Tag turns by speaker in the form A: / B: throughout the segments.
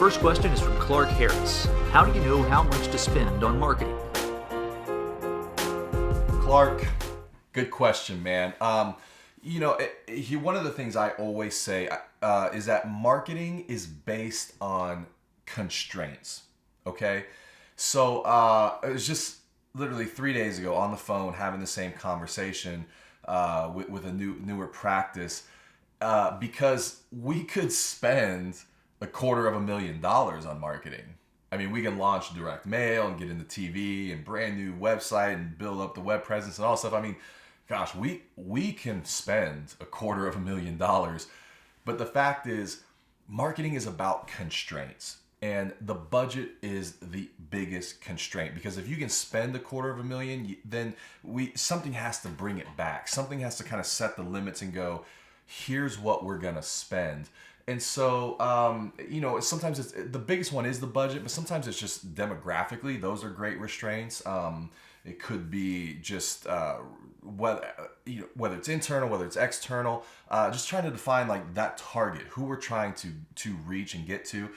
A: first question is from Clark Harris. How do you know how much to spend on marketing?
B: Clark, good question, man. One of the things I always say is that marketing is based on constraints. Okay, so it was just literally 3 days ago on the phone having the same conversation with a newer practice because we could spend $250,000 on marketing. I mean, we can launch direct mail and get into TV and brand new website and build up the web presence and all stuff. I mean, gosh, we can spend $250,000. But the fact is, marketing is about constraints. And the budget is the biggest constraint, because if you can spend $250,000, then something has to bring it back. Something has to kind of set the limits and go, here's what we're gonna spend. And so, sometimes the biggest one is the budget, but sometimes it's just demographically. Those are great restraints. It could be just whether it's internal, whether it's external. Just trying to define like that target, who we're trying to reach and get to,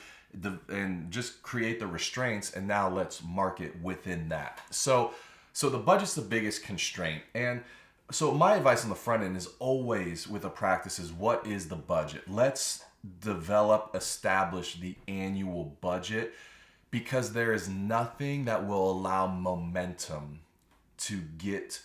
B: and just create the restraints. And now let's market within that. So the budget's the biggest constraint. And so my advice on the front end is always with a practice is, what is the budget? Let's establish the annual budget, because there is nothing that will allow momentum to get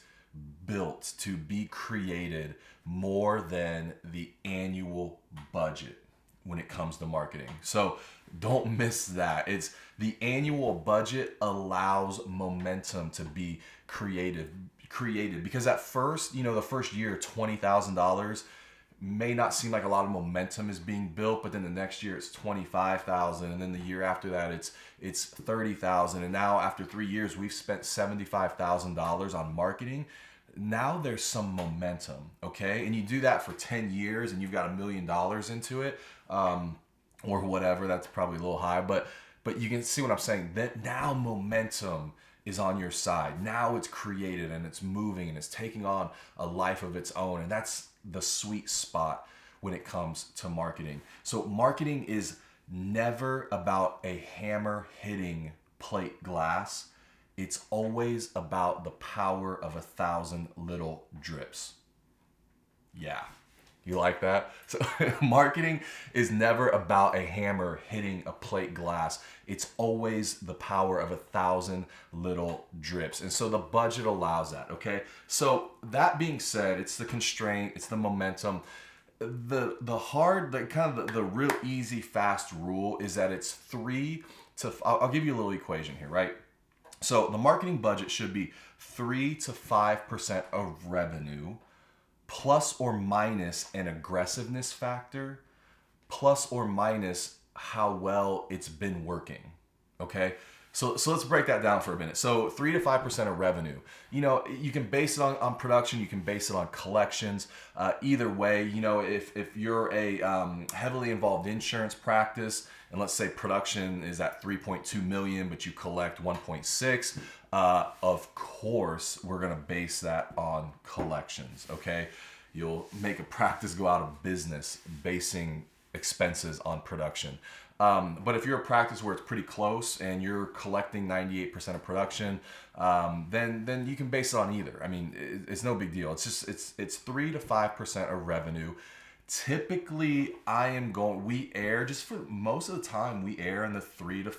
B: built, to be created, more than the annual budget when it comes to marketing. So don't miss that. It's the annual budget allows momentum to be created, because at first, the first year, $20,000 may not seem like a lot of momentum is being built, but then the next year it's 25,000, and then the year after that it's 30,000, and now after 3 years we've spent $75,000 on marketing. Now there's some momentum, okay? And you do that for 10 years and you've got $1 million into it, or whatever. That's probably a little high, but you can see what I'm saying. That now momentum is on your side. Now it's created and it's moving and it's taking on a life of its own. And that's the sweet spot when it comes to marketing. So marketing is never about a hammer hitting plate glass. It's always about the power of 1,000 little drips. Yeah. You like that? So marketing is never about a hammer hitting a plate glass. It's always the power of 1,000 little drips. And so the budget allows that, okay? So that being said, it's the constraint, it's the momentum. The real easy, fast rule is that it's I'll give you a little equation here, right? So the marketing budget should be 3 to 5% of revenue, plus or minus an aggressiveness factor, plus or minus how well it's been working, okay? So let's break that down for a minute. So 3 to 5% of revenue. You can base it on production, you can base it on collections. Either way, if you're a heavily involved insurance practice, and let's say production is at 3.2 million, but you collect 1.6, of course, we're gonna base that on collections, okay? You'll make a practice go out of business basing expenses on production. But if you're a practice where it's pretty close and you're collecting 98% of production, then you can base it on either. I mean, it's no big deal. It's just it's 3 to 5% of revenue. Typically, we err, just for most of the time, we err in the 3 to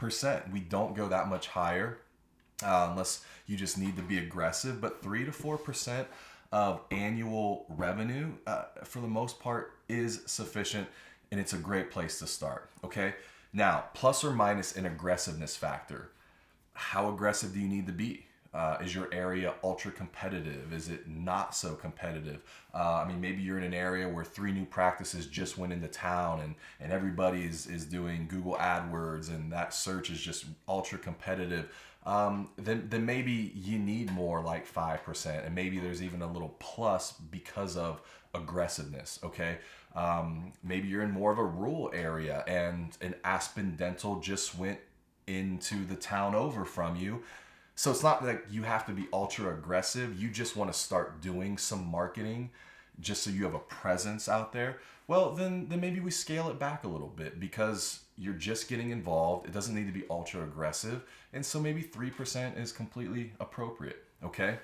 B: 4%. We don't go that much higher unless you just need to be aggressive. But 3 to 4% of annual revenue, for the most part, is sufficient. And it's a great place to start, okay? Now, plus or minus an aggressiveness factor. How aggressive do you need to be? Is your area ultra competitive? Is it not so competitive? Maybe you're in an area where 3 new practices just went into town and everybody is doing Google AdWords and that search is just ultra competitive. Then maybe you need more like 5%, and maybe there's even a little plus because of aggressiveness, okay? Maybe you're in more of a rural area and an Aspen Dental just went into the town over from you. So it's not like you have to be ultra aggressive. You just want to start doing some marketing just so you have a presence out there, well, then maybe we scale it back a little bit because you're just getting involved. It doesn't need to be ultra aggressive. And so maybe 3% is completely appropriate, okay?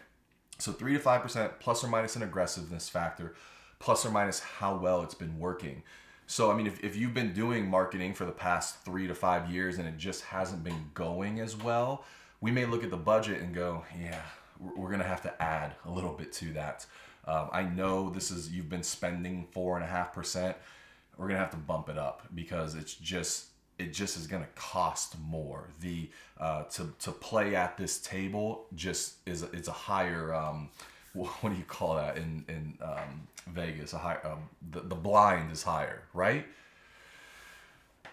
B: So 3 to 5% plus or minus an aggressiveness factor, plus or minus how well it's been working. So, I mean, if you've been doing marketing for the past 3 to 5 years and it just hasn't been going as well, we may look at the budget and go, yeah, we're going to have to add a little bit to that. I know you've been spending 4.5%. We're going to have to bump it up because it just is going to cost more. To play at this table it's a higher, what do you call that in Vegas? A high, the blind is higher, right?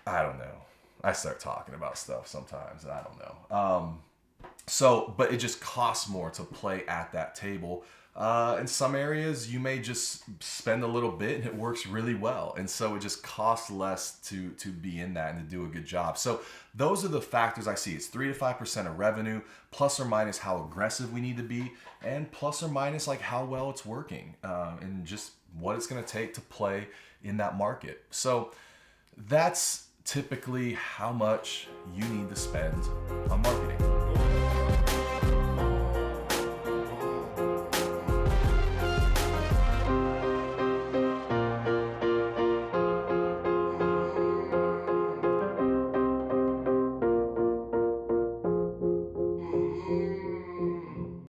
B: I don't know. I start talking about stuff sometimes and I don't know. But it just costs more to play at that table. In some areas, you may just spend a little bit and it works really well. And so it just costs less to be in that and to do a good job. So those are the factors I see. It's 3 to 5% of revenue, plus or minus how aggressive we need to be, and plus or minus like how well it's working, and just what it's going to take to play in that market. So that's typically how much you need to spend on marketing.